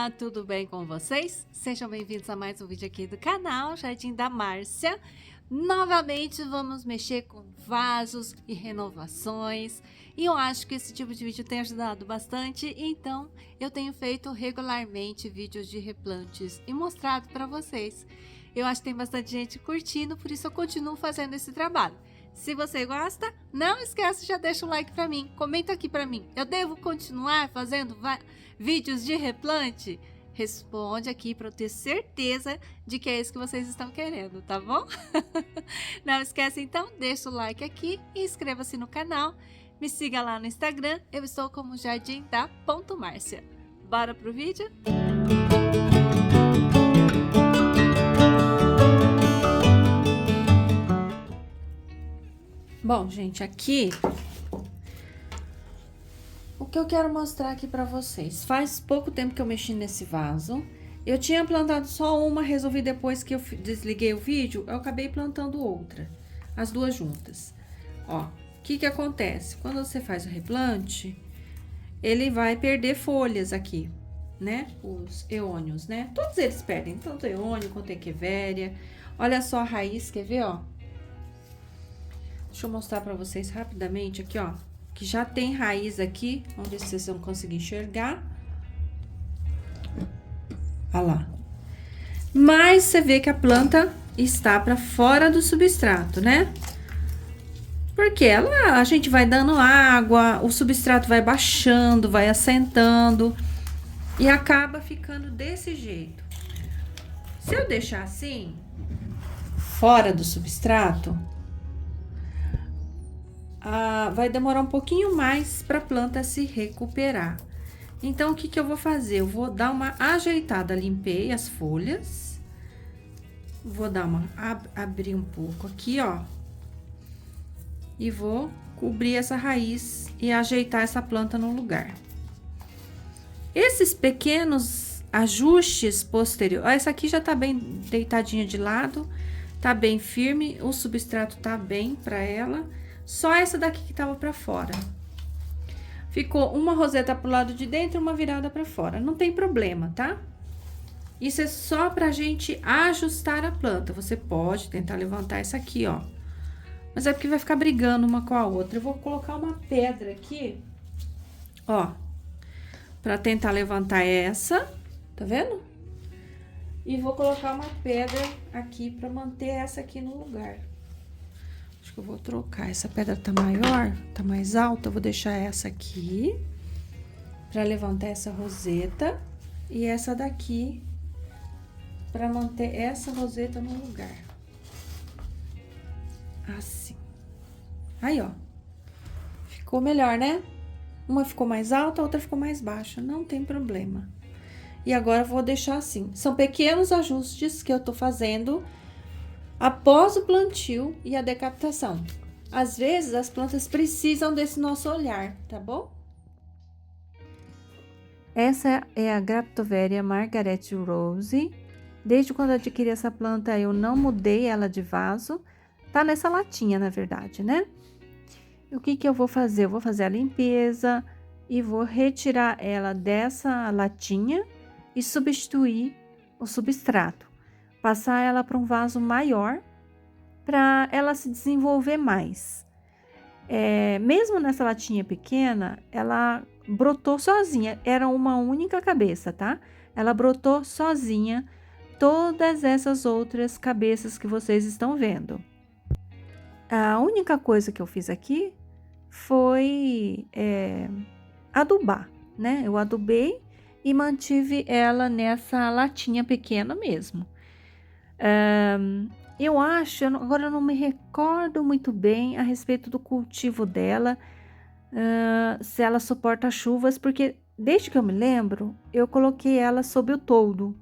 Olá, tudo bem com vocês? Sejam bem-vindos a mais um vídeo aqui do canal Jardim da Márcia. Novamente vamos mexer com vasos e renovações, e eu acho que esse tipo de vídeo tem ajudado bastante, então eu tenho feito regularmente vídeos de replantes e mostrado para vocês. Eu acho que tem bastante gente curtindo, por isso eu continuo fazendo esse trabalho. Se você gosta, não esquece, já deixa o like para mim, comenta aqui para mim. Eu devo continuar fazendo vídeos de replante? Responde aqui para eu ter certeza de que é isso que vocês estão querendo, tá bom? Não esquece então, deixa o like aqui e inscreva-se no canal. Me siga lá no Instagram, eu estou como Jardim da Márcia. Bora pro vídeo? Bom, gente, aqui o que eu quero mostrar aqui pra vocês. Faz pouco tempo que eu mexi nesse vaso. Eu tinha plantado só uma, resolvi depois que eu desliguei o vídeo, eu acabei plantando outra, as duas juntas. Ó, o que acontece? Quando você faz o replante, ele vai perder folhas aqui, né? Os eônios, né? Todos eles perdem, tanto eônio quanto echeveria. Olha só a raiz, quer ver, ó? Deixa eu mostrar pra vocês rapidamente aqui, ó. Que já tem raiz aqui, vamos ver se vocês vão conseguir enxergar. Olha lá. Mas você vê que a planta está para fora do substrato, né? Porque a gente vai dando água, o substrato vai baixando, vai assentando e acaba ficando desse jeito. Se eu deixar assim, fora do substrato, vai demorar um pouquinho mais para a planta se recuperar. Então, o que eu vou fazer? Eu vou dar uma ajeitada, limpei as folhas. Vou dar abrir um pouco aqui, ó. E vou cobrir essa raiz e ajeitar essa planta no lugar. Esses pequenos ajustes posteriores, essa aqui já tá bem deitadinha de lado, tá bem firme, o substrato tá bem para ela. Só essa daqui que tava para fora. Ficou uma roseta pro lado de dentro e uma virada para fora. Não tem problema, tá? Isso é só pra gente ajustar a planta. Você pode tentar levantar essa aqui, ó. Mas é porque vai ficar brigando uma com a outra. Eu vou colocar uma pedra aqui, ó, pra tentar levantar essa, tá vendo? E vou colocar uma pedra aqui pra manter essa aqui no lugar. Acho que eu vou trocar, essa pedra tá maior, tá mais alta, eu vou deixar essa aqui pra levantar essa roseta e essa daqui pra manter essa roseta no lugar. Assim. Aí, ó. Ficou melhor, né? Uma ficou mais alta, a outra ficou mais baixa, não tem problema. E agora eu vou deixar assim. São pequenos ajustes que eu tô fazendo após o plantio e a decapitação. Às vezes, as plantas precisam desse nosso olhar, tá bom? Essa é a Graptoveria Margaret Rose. Desde quando eu adquiri essa planta, eu não mudei ela de vaso. Tá nessa latinha, na verdade, né? E o que eu vou fazer? Eu vou fazer a limpeza e vou retirar ela dessa latinha e substituir o substrato. Passar ela para um vaso maior, para ela se desenvolver mais. Mesmo nessa latinha pequena, ela brotou sozinha, era uma única cabeça, tá? Ela brotou sozinha todas essas outras cabeças que vocês estão vendo. A única coisa que eu fiz aqui foi adubar, né? Eu adubei e mantive ela nessa latinha pequena mesmo. Eu acho, agora eu não me recordo muito bem a respeito do cultivo dela, se ela suporta chuvas, porque desde que eu me lembro, eu coloquei ela sob o toldo.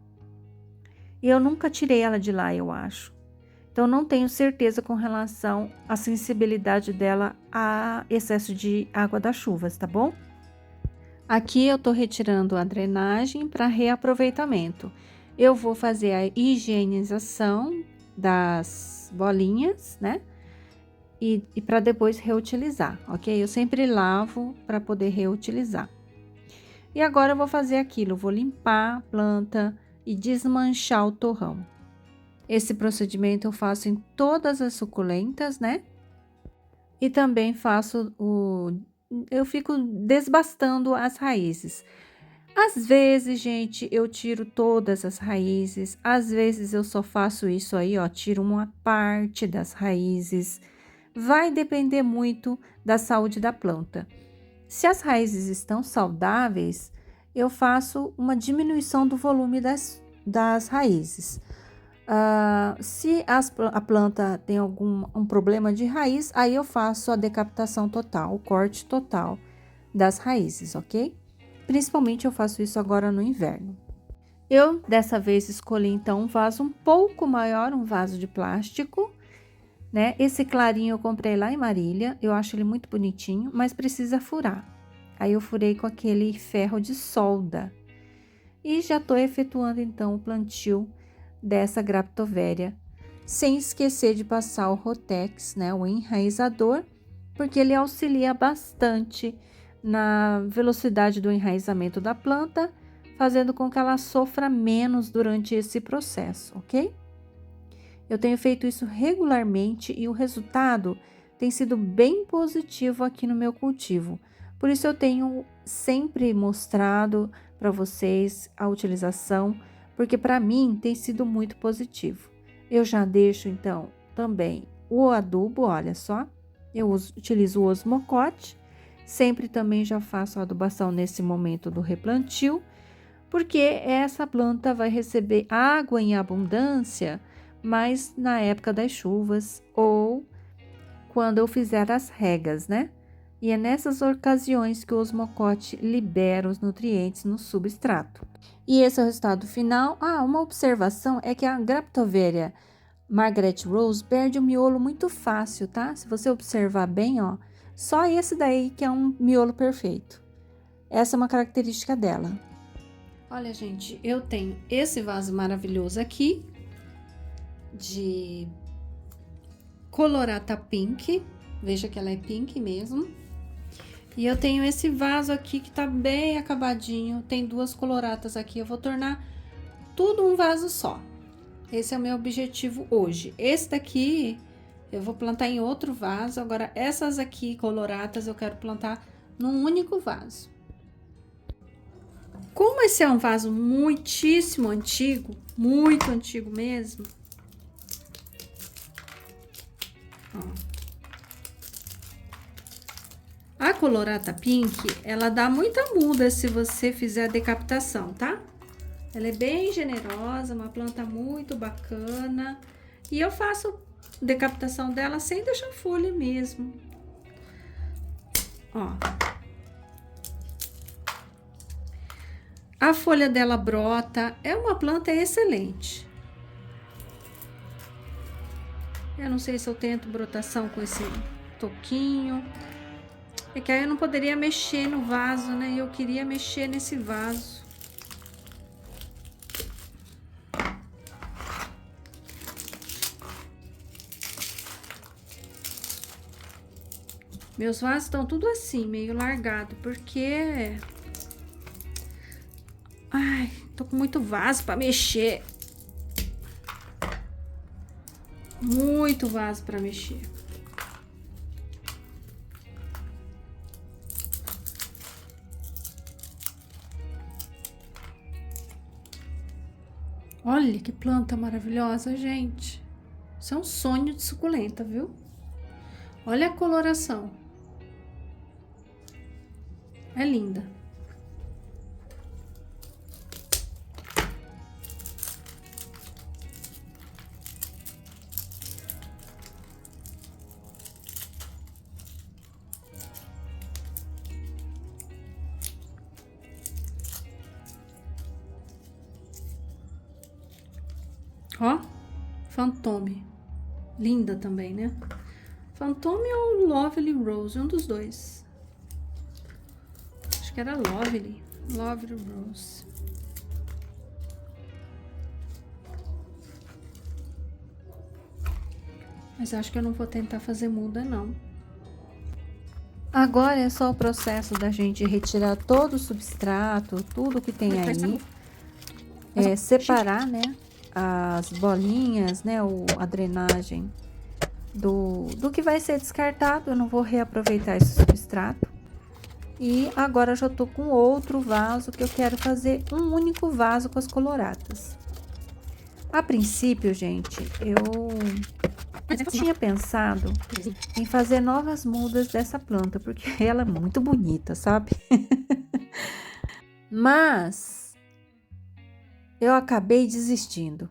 E eu nunca tirei ela de lá, eu acho. Então, não tenho certeza com relação à sensibilidade dela a excesso de água das chuvas, tá bom? Aqui eu tô retirando a drenagem para reaproveitamento. Eu vou fazer a higienização das bolinhas, né? E para depois reutilizar, ok? Eu sempre lavo para poder reutilizar. E agora eu vou fazer aquilo, vou limpar a planta e desmanchar o torrão. Esse procedimento eu faço em todas as suculentas, né? E também eu fico desbastando as raízes. Às vezes, gente, eu tiro todas as raízes, às vezes eu só faço isso aí, ó, tiro uma parte das raízes. Vai depender muito da saúde da planta. Se as raízes estão saudáveis, eu faço uma diminuição do volume das raízes. Se a planta tem um problema de raiz, aí eu faço a decapitação total, o corte total das raízes, ok? Principalmente eu faço isso agora no inverno. Eu, dessa vez, escolhi então um vaso um pouco maior, um vaso de plástico, né? Esse clarinho eu comprei lá em Marília, eu acho ele muito bonitinho, mas precisa furar. Aí eu furei com aquele ferro de solda. E já tô efetuando então o plantio dessa Graptoveria, sem esquecer de passar o Rotex, né, o enraizador, porque ele auxilia bastante na velocidade do enraizamento da planta, fazendo com que ela sofra menos durante esse processo, ok? Eu tenho feito isso regularmente e o resultado tem sido bem positivo aqui no meu cultivo. Por isso eu tenho sempre mostrado para vocês a utilização, porque para mim tem sido muito positivo. Eu já deixo então também o adubo, olha só, utilizo o osmocote, sempre também já faço a adubação nesse momento do replantio, porque essa planta vai receber água em abundância, mas na época das chuvas ou quando eu fizer as regas, né? E é nessas ocasiões que o osmocote libera os nutrientes no substrato. E esse é o resultado final. Uma observação é que a Graptoveria Margaret Rose perde o miolo muito fácil, tá? Se você observar bem, ó, só esse daí que é um miolo perfeito. Essa é uma característica dela. Olha, gente, eu tenho esse vaso maravilhoso aqui, de Colorata Pink. Veja que ela é pink mesmo. E eu tenho esse vaso aqui que tá bem acabadinho. Tem duas coloratas aqui. Eu vou tornar tudo um vaso só. Esse é o meu objetivo hoje. Esse daqui eu vou plantar em outro vaso. Agora, essas aqui, coloratas, eu quero plantar num único vaso. Como esse é um vaso muitíssimo antigo, muito antigo mesmo. Ó. A Colorata Pink, ela dá muita muda se você fizer a decapitação, tá? Ela é bem generosa, uma planta muito bacana. E eu faço decapitação dela sem deixar folha mesmo. Ó. A folha dela brota, é uma planta excelente. Eu não sei se eu tento brotação com esse toquinho. É que aí eu não poderia mexer no vaso, né? Eu queria mexer nesse vaso. Meus vasos estão tudo assim, meio largado, porque... Ai, tô com muito vaso pra mexer. Muito vaso pra mexer. Olha que planta maravilhosa, gente. Isso é um sonho de suculenta, viu? Olha a coloração. É linda. Ó, Fantôme. Linda também, né? Fantôme ou Lovely Rose, um dos dois. Acho que era Lovely. Lovely Rose. Mas acho que eu não vou tentar fazer muda, não. Agora é só o processo da gente retirar todo o substrato, tudo que tem aí, separar, né, as bolinhas, né, a drenagem do que vai ser descartado. Eu não vou reaproveitar esse substrato. E agora eu já tô com outro vaso que eu quero fazer um único vaso com as coloratas. A princípio, gente, eu tinha pensado em fazer novas mudas dessa planta, porque ela é muito bonita, sabe? Mas eu acabei desistindo.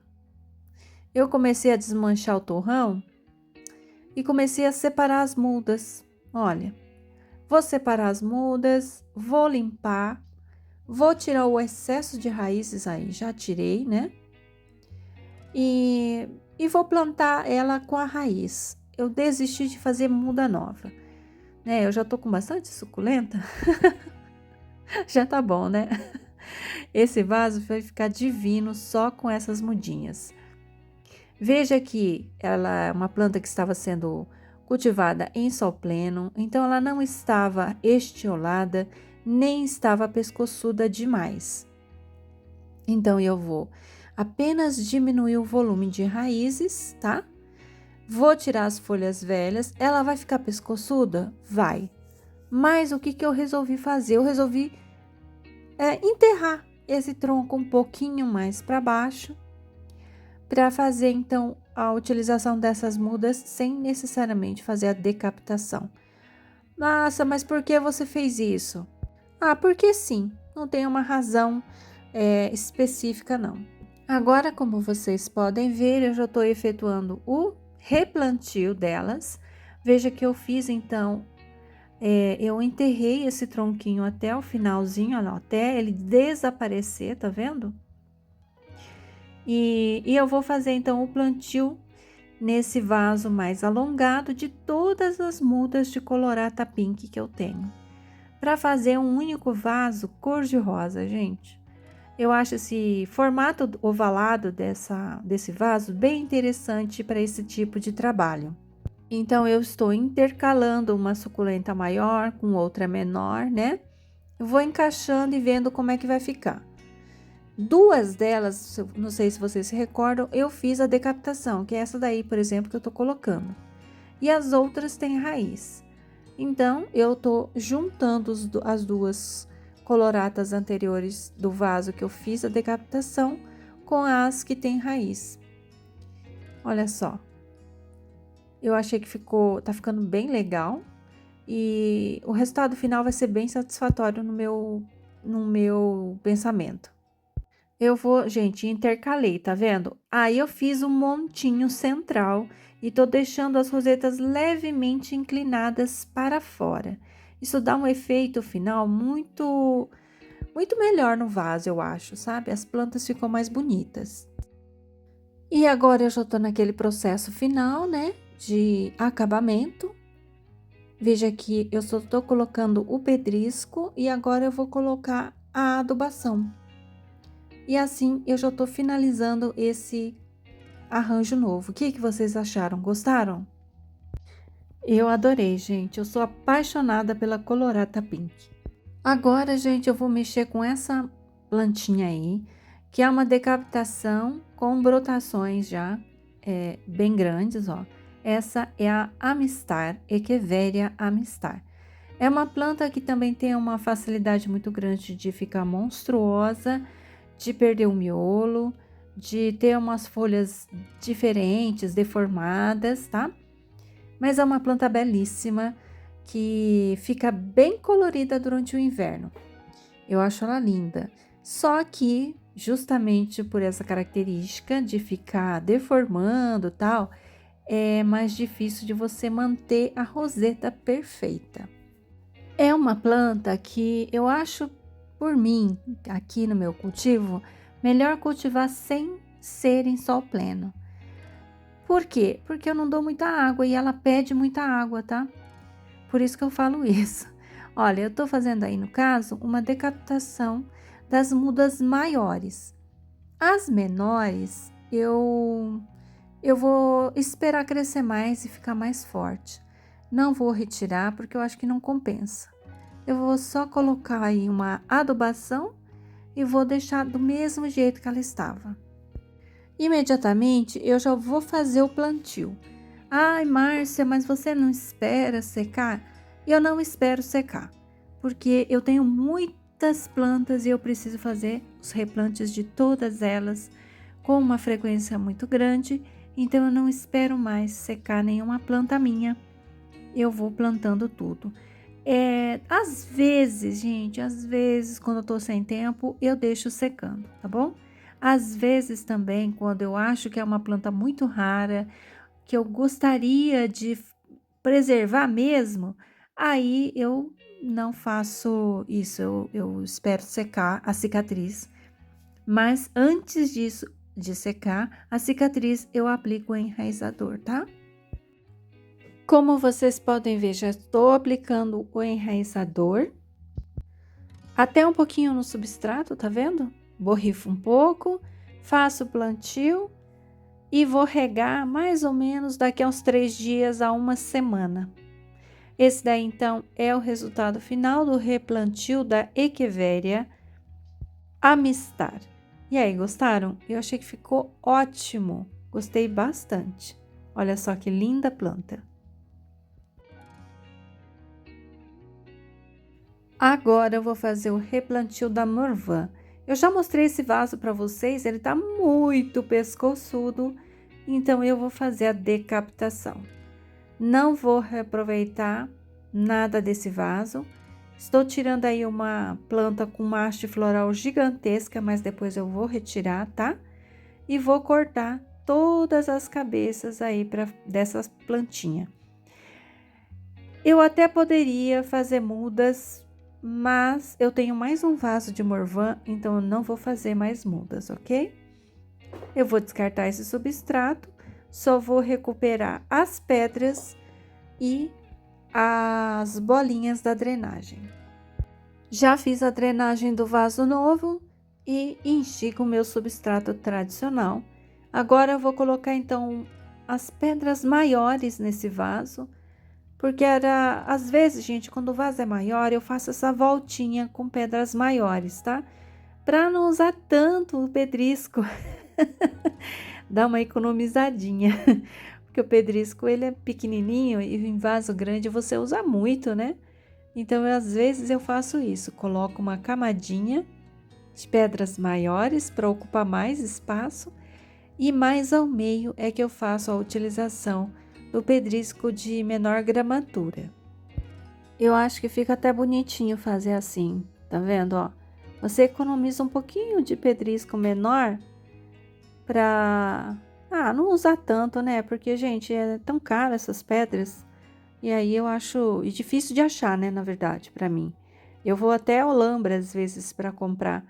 Eu comecei a desmanchar o torrão e comecei a separar as mudas. Olha, vou separar as mudas, vou limpar, vou tirar o excesso de raízes aí, já tirei, né? E vou plantar ela com a raiz. Eu desisti de fazer muda nova, né? Eu já tô com bastante suculenta, já tá bom, né? Esse vaso vai ficar divino só com essas mudinhas. Veja que ela é uma planta que estava sendo cultivada em sol pleno, então ela não estava estiolada, nem estava pescoçuda demais. Então eu vou apenas diminuir o volume de raízes, tá? Vou tirar as folhas velhas. Ela vai ficar pescoçuda? Vai. Mas o que eu resolvi fazer? Eu resolvi enterrar esse tronco um pouquinho mais para baixo, para fazer então a utilização dessas mudas sem necessariamente fazer a decapitação. Nossa, mas por que você fez isso? Ah, porque sim, não tem uma razão específica não. Agora, como vocês podem ver, eu já estou efetuando o replantio delas. Veja que eu fiz então, eu enterrei esse tronquinho até o finalzinho, olha, até ele desaparecer, tá vendo? E eu vou fazer então o plantio nesse vaso mais alongado de todas as mudas de colorata pink que eu tenho. Para fazer um único vaso cor de rosa, gente. Eu acho esse formato ovalado desse vaso bem interessante para esse tipo de trabalho. Então, eu estou intercalando uma suculenta maior com outra menor, né? Eu vou encaixando e vendo como é que vai ficar. Duas delas, não sei se vocês se recordam, eu fiz a decapitação, que é essa daí, por exemplo, que eu tô colocando. E as outras têm raiz. Então, eu tô juntando as duas coloratas anteriores do vaso que eu fiz a decapitação com as que têm raiz. Olha só. Eu achei que tá ficando bem legal. E o resultado final vai ser bem satisfatório no meu pensamento. Eu vou, gente, intercalei, tá vendo? Aí eu fiz um montinho central e tô deixando as rosetas levemente inclinadas para fora. Isso dá um efeito final muito melhor no vaso, eu acho, sabe? As plantas ficam mais bonitas. E agora eu já tô naquele processo final, né, de acabamento. Veja que eu só tô colocando o pedrisco e agora eu vou colocar a adubação. E assim eu já tô finalizando esse arranjo novo. O que vocês acharam? Gostaram? Eu adorei, gente. Eu sou apaixonada pela colorata pink. Agora, gente, eu vou mexer com essa plantinha aí, que é uma decapitação com brotações já bem grandes, ó. Essa é a Amistar, Echeveria amistar. É uma planta que também tem uma facilidade muito grande de ficar monstruosa, de perder o miolo, de ter umas folhas diferentes, deformadas, tá? Mas é uma planta belíssima que fica bem colorida durante o inverno. Eu acho ela linda. Só que, justamente por essa característica de ficar deformando tal, é mais difícil de você manter a roseta perfeita. É uma planta que eu acho, por mim, aqui no meu cultivo, melhor cultivar sem ser em sol pleno. Por quê? Porque eu não dou muita água e ela pede muita água, tá? Por isso que eu falo isso. Olha, eu tô fazendo aí, no caso, uma decapitação das mudas maiores. As menores, eu vou esperar crescer mais e ficar mais forte. Não vou retirar porque eu acho que não compensa. Eu vou só colocar aí uma adubação e vou deixar do mesmo jeito que ela estava. Imediatamente eu já vou fazer o plantio. Ai, Márcia, mas você não espera secar? Eu não espero secar, porque eu tenho muitas plantas e eu preciso fazer os replantes de todas elas com uma frequência muito grande, então eu não espero mais secar nenhuma planta minha. Eu vou plantando tudo. Às vezes, gente, às vezes, quando eu tô sem tempo, eu deixo secando, tá bom? Às vezes também, quando eu acho que é uma planta muito rara, que eu gostaria de preservar mesmo, aí eu não faço isso, eu espero secar a cicatriz. Mas antes disso, de secar a cicatriz, eu aplico o enraizador, tá? Como vocês podem ver, já estou aplicando o enraizador até um pouquinho no substrato, tá vendo? Borrifo um pouco, faço o plantio e vou regar mais ou menos daqui a uns 3 dias a uma semana. Esse daí, então, é o resultado final do replantio da Echeveria amistar. E aí, gostaram? Eu achei que ficou ótimo, gostei bastante. Olha só que linda planta. Agora eu vou fazer o replantio da Morvan. Eu já mostrei esse vaso para vocês, ele tá muito pescoçudo, então eu vou fazer a decapitação. Não vou reaproveitar nada desse vaso. Estou tirando aí uma planta com uma haste floral gigantesca, mas depois eu vou retirar, tá? E vou cortar todas as cabeças aí dessas plantinhas. Eu até poderia fazer mudas, mas eu tenho mais um vaso de Morvan, então eu não vou fazer mais mudas, ok? Eu vou descartar esse substrato, só vou recuperar as pedras e as bolinhas da drenagem. Já fiz a drenagem do vaso novo e enchi com o meu substrato tradicional. Agora eu vou colocar então as pedras maiores nesse vaso, porque às vezes, gente, quando o vaso é maior, eu faço essa voltinha com pedras maiores, tá? Para não usar tanto o pedrisco. Dá uma economizadinha. Porque o pedrisco, ele é pequenininho e em vaso grande você usa muito, né? Então, às vezes eu faço isso. Coloco uma camadinha de pedras maiores para ocupar mais espaço. E mais ao meio é que eu faço a utilização do pedrisco de menor gramatura. Eu acho que fica até bonitinho fazer assim, tá vendo, ó? Você economiza um pouquinho de pedrisco menor pra... não usar tanto, né? Porque, gente, é tão caro essas pedras. E aí eu acho difícil de achar, né, na verdade, pra mim. Eu vou até a Olambra, às vezes, pra comprar.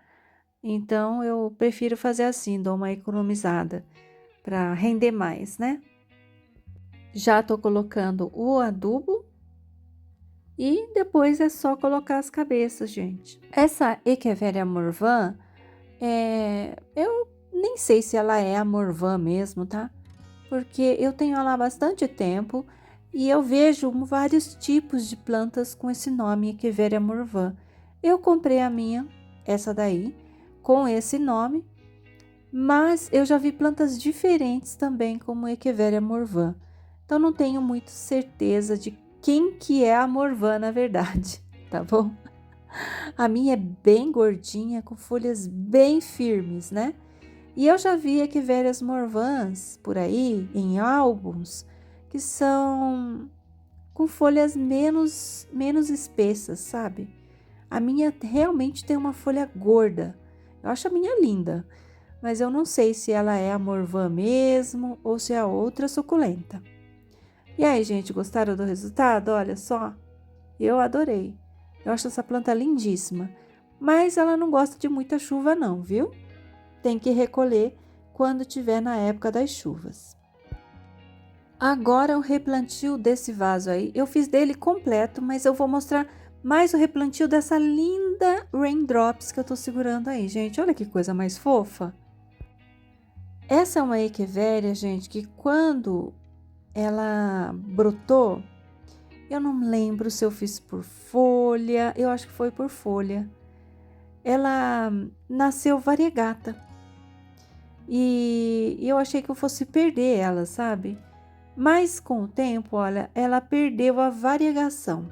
Então, eu prefiro fazer assim, dou uma economizada pra render mais, né? Já tô colocando o adubo e depois é só colocar as cabeças, gente. Essa Echeveria Morvan, eu nem sei se ela é a Morvan mesmo, tá? Porque eu tenho ela há bastante tempo e eu vejo vários tipos de plantas com esse nome, Echeveria Morvan. Eu comprei a minha, essa daí, com esse nome, mas eu já vi plantas diferentes também como Echeveria Morvan. Então, não tenho muito certeza de quem que é a Morvan, na verdade, tá bom? A minha é bem gordinha, com folhas bem firmes, né? E eu já vi Echeverias Morvans por aí, em álbuns, que são com folhas menos espessas, sabe? A minha realmente tem uma folha gorda. Eu acho a minha linda, mas eu não sei se ela é a Morvan mesmo ou se é outra suculenta. E aí, gente, gostaram do resultado? Olha só, eu adorei. Eu acho essa planta lindíssima, mas ela não gosta de muita chuva não, viu? Tem que recolher quando tiver na época das chuvas. Agora o replantio desse vaso aí, eu fiz dele completo, mas eu vou mostrar mais o replantio dessa linda Raindrops que eu tô segurando aí, gente. Olha que coisa mais fofa. Essa é uma Echeveria, gente, que quando ela brotou, Eu não lembro se eu fiz por folha, eu acho que foi por folha. Ela nasceu variegata. E eu achei que eu fosse perder ela, sabe? Mas com o tempo, olha, ela perdeu a variegação.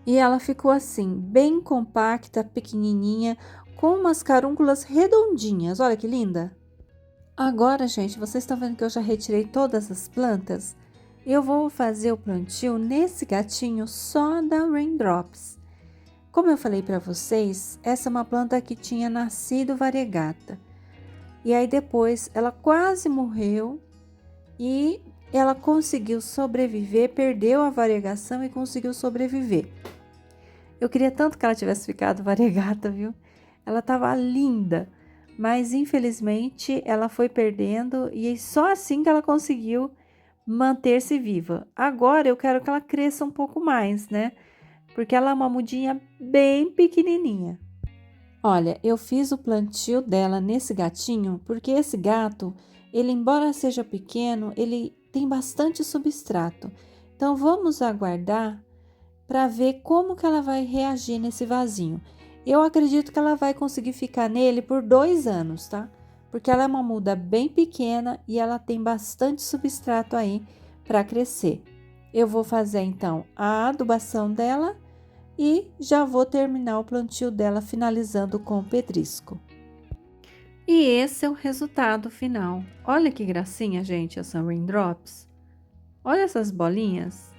E ela ficou assim, bem compacta, pequenininha, com umas carúnculas redondinhas. Olha que linda! Agora, gente, vocês estão vendo que eu já retirei todas as plantas? Eu vou fazer o plantio nesse gatinho só da Raindrops. Como eu falei para vocês, essa é uma planta que tinha nascido variegata. E aí depois ela quase morreu e ela conseguiu sobreviver, perdeu a variegação e conseguiu sobreviver. Eu queria tanto que ela tivesse ficado variegata, viu? Ela estava linda, mas infelizmente ela foi perdendo e só assim que ela conseguiu manter-se viva. Agora eu quero que ela cresça um pouco mais, né? Porque ela é uma mudinha bem pequenininha. Olha, eu fiz o plantio dela nesse gatinho porque esse gato, ele embora seja pequeno, ele tem bastante substrato. Então vamos aguardar para ver como que ela vai reagir nesse vasinho. Eu acredito que ela vai conseguir ficar nele por 2 anos, tá? Porque ela é uma muda bem pequena e ela tem bastante substrato aí para crescer. Eu vou fazer então a adubação dela e já vou terminar o plantio dela finalizando com o pedrisco. E esse é o resultado final. Olha que gracinha, gente, essa Raindrops. Olha essas bolinhas.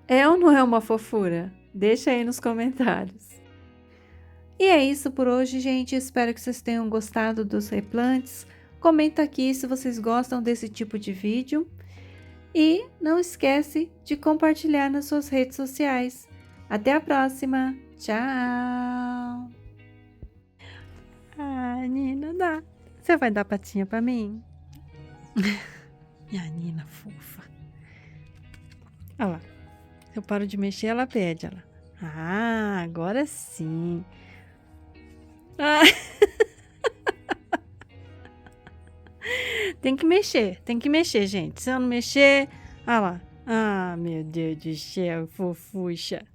É ou não é uma fofura? Deixa aí nos comentários. E é isso por hoje, gente. Espero que vocês tenham gostado dos replantes. Comenta aqui se vocês gostam desse tipo de vídeo. E não esquece de compartilhar nas suas redes sociais. Até a próxima. Tchau! Ah, Nina, dá. Você vai dar patinha pra mim? Minha Nina fofa. Olha lá. Se eu paro de mexer, ela pede. Ela. Ah, agora sim. Ah. Tem que mexer, gente. Se eu não mexer, olha lá. Ah, meu Deus do céu, fofucha.